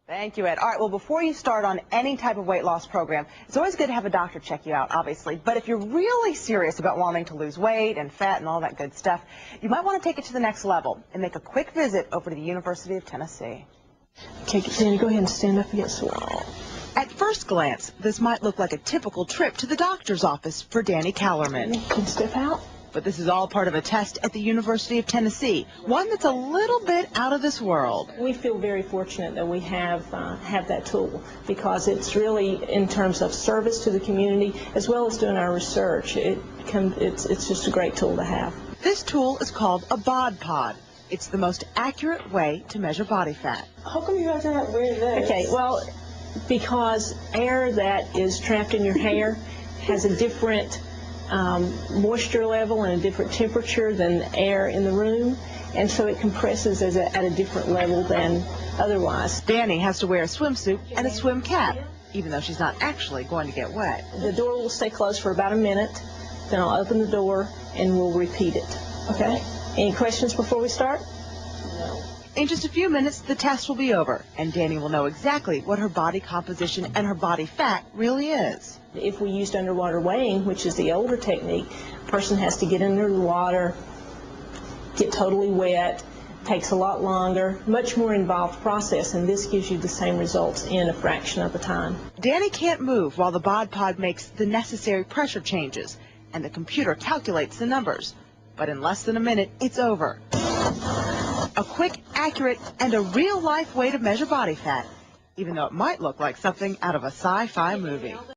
Thank you, Ed. All right, well, before you start on any type of weight loss program, it's always good to have a doctor check you out, obviously. But if you're really serious about wanting to lose weight and fat and all that good stuff, you might want to take it to the next level and make a quick visit over to the University of Tennessee. Okay, Danny, go ahead and stand up against the wall. At first glance, this might look like a typical trip to the doctor's office for Danny Callerman. Can you step out? But this is all part of a test at the University of Tennessee, one that's a little bit out of this world. We feel very fortunate that we have that tool, because it's really in terms of service to the community as well as doing our research. It's just a great tool to have. This tool is called a bod pod. It's the most accurate way to measure body fat. How come you guys are not wearing this? Okay, well, because air that is trapped in your hair has a different moisture level and a different temperature than the air in the room, and so it compresses at a different level than otherwise. Danny has to wear a swimsuit and a swim cap, even though she's not actually going to get wet. The door will stay closed for about a minute, then I'll open the door and we'll repeat it. Okay? Any questions before we start? No. In just a few minutes, the test will be over, and Danny will know exactly what her body composition and her body fat really is. If we used underwater weighing, which is the older technique, a person has to get under the water, get totally wet, takes a lot longer, much more involved process, and this gives you the same results in a fraction of the time. Danny can't move while the bod pod makes the necessary pressure changes, and the computer calculates the numbers. But in less than a minute, it's over. A quick, accurate, and a real-life way to measure body fat, even though it might look like something out of a sci-fi movie.